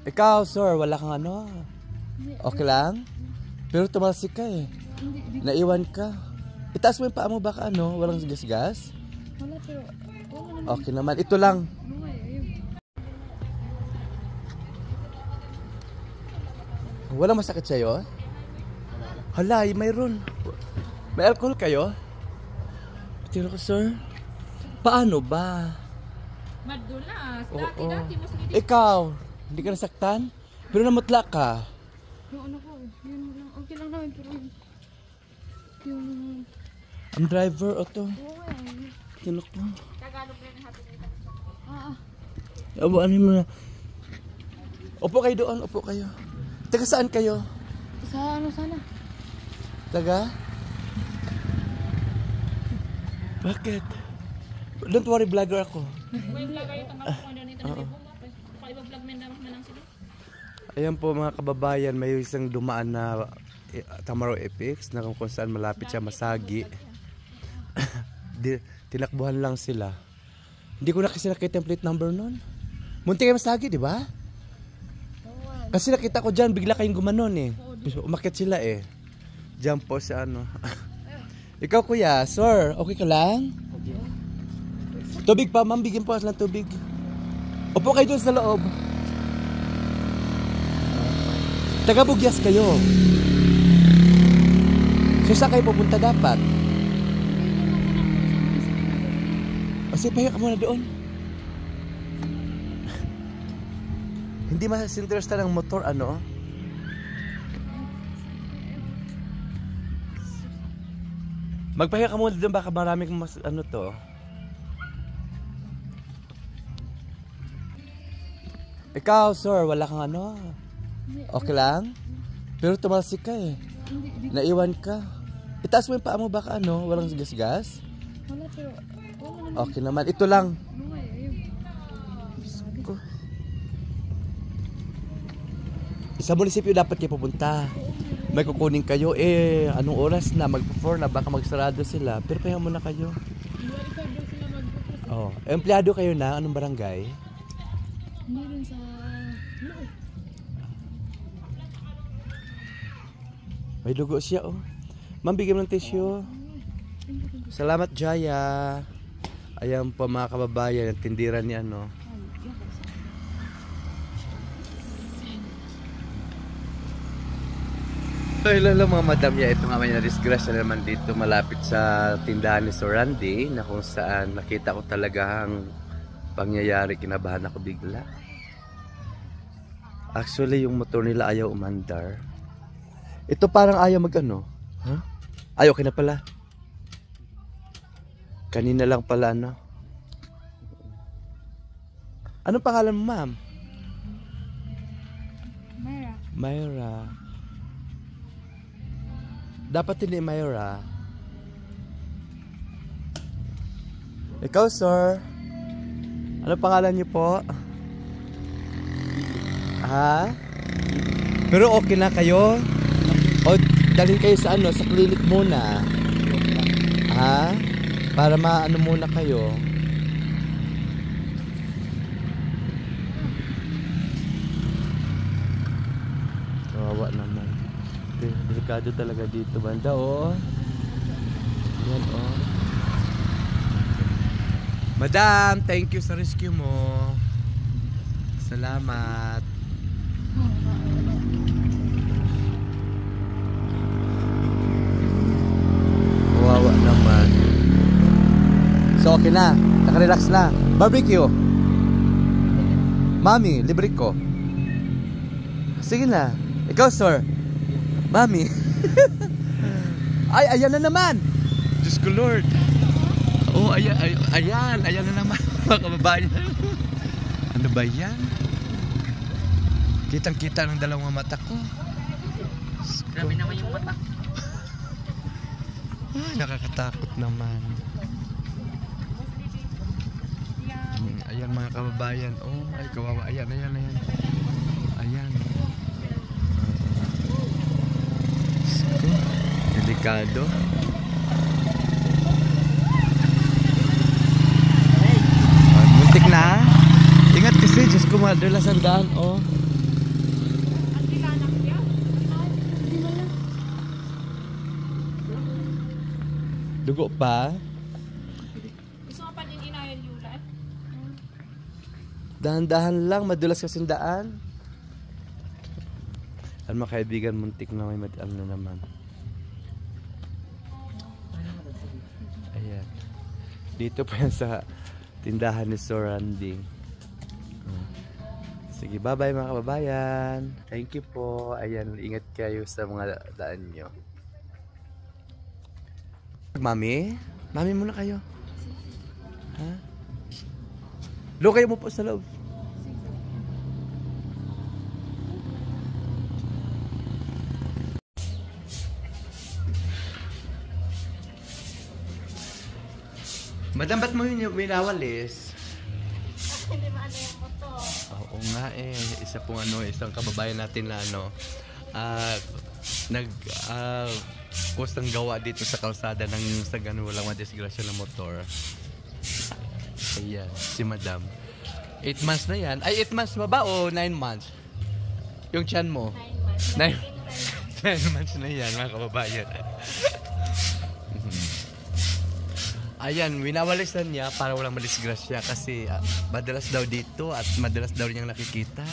Ikaw, sir, wala kang ano? Okay lang? Pero tumalsik ka eh. Naiwan ka. Itaas mo yung paa mo, baka ano? Walang gas-gas? Wala pero... Okay naman. Ito lang. Walang masakit sa'yo? Hala, mayroon. May alcohol kayo? Tira ko, sir. Paano ba? Madulas. Oo. Dati mo sige. Ikaw, hindi ka nasaktan? Pero namutla ka. Yung ano ko, yun lang. Okay lang naman pero yung... Ang driver, o to. Oo eh. Tinok mo. Tagalog rin ang hapon nito. Abo, ano mo na? Upo kayo doon, upo kayo. Taga saan kayo? Sa ano sana? Taga? Bakit? Don't worry, vlogger ako. May vlogger yung tanggal ko doon ito. Paiba-vlog men naman lang sila. Ayan po mga kababayan, may isang dumaan na Tamaraw Epix na kung saan malapit siya masagi. Tinakbuhan lang sila. Hindi ko na kasi nakita yung plate number nun. Munti kayo masagi, di ba? Kasi nakita ko dyan, bigla kayong gumanon eh. Umakyat sila eh. Diyan po sa ano. Ikaw kuya, sir, okay ka lang? Tubig pa, ma'am, bigyan po lang tubig. Upo kayo doon sa loob. Taga-Bugyas kayo. So saan kayo pupunta dapat? Kasi pahiya ka muna doon. Hindi mas-interesta ng motor, ano? Magpahiya ka muna doon, baka maraming mas, ano to. Ikaw, sir, wala kang ano? Okay lang? Pero tumalsik ka eh. Naiwan ka. Itaas mo yung paa mo, baka ano? Walang gas-gas? Wala pero... Okay naman. Ito lang. Sa munisipyo dapat kayo pupunta. May kukunin kayo. Eh, anong oras na? Mag-4 na. Baka magsarado sila. Pero pahinga muna kayo. Oh, empleyado kayo na? Anong barangay? Hindi rin sa... May dugo siya, oh. Ma'am, bigyan mo ng tissue. Salamat, Jaya. Ayan po mga kababayan, ang tindiran niya, no. Ay, lalo mga madam niya, ito nga may na-disgrasya naman dito malapit sa tindahan ni Sir Randy, na kung saan nakita ko talaga ang pangyayari, kinabahan ako bigla. Actually, yung motor nila ayaw umandar. Ito parang ayaw mag-ano. Huh? Ay, okay na pala. Kanina lang pala, no? Anong pangalan mo, ma'am? Myra. Myra. Dapat hindi Myra. Ikaw, sir. Ano pangalan niyo po? Ha? Pero okay na kayo? O dalhin kayo sa ano, sa clinic muna. Ha? Para maano muna kayo. Kawawa naman. Delikado talaga dito, banda, oh. Yan, oh. Madam, thank you sa rescue mo. Salamat. Kawawa naman. So, okay na. Nakarelax na. Barbecue. Mami, libre ko. Sige na. Ikaw, sir. Mami. Ay, ayan na naman. Diyos ko, Lord. Oh, ayan, ayan. Ayan na naman. Mga kababayan. Ano ba yan? Kitang-kita ng dalawang mata ko. Grabe naman yung mata. Ay, nakakatakot naman. Ayan mga kababayan. Oh, ay kawawa. Ayan, ayan, ayan. Ayan. Delikado. Muntik na. Ingat kasi, Diyos ko, madalas ang daan. Oh. Dugo pa? Gusto mo pa din inayal Yula? Dahan-dahan lang, madulas kasing daan. Ano mga kaibigan, muntik na may ano naman. Ayan. Dito pa yan sa tindahan ni Sir Randy. Sige, bye-bye mga kababayan. Thank you po. Ayan, ingat kayo sa mga daan nyo. Mami? Mami muna kayo. Ha? Lo, kayo mo po sa loob. Madam, ba't mo yun yung winawalis? Hindi ba ano yung motor? Oo nga eh. Isa pong isang kababayan natin na kustang gawa dito sa kalsada ng sa gano'n walang madisgrasya ng motor. Ayan, si Madam. 8 months na yan. Ay, 8 months ba ba o 9 months? Yung tiyan mo? 9 months. 9 months na yan, mga kababayan. Ayan, winawalisan niya para walang madisgrasya kasi madalas daw dito at madalas daw niyang nakikita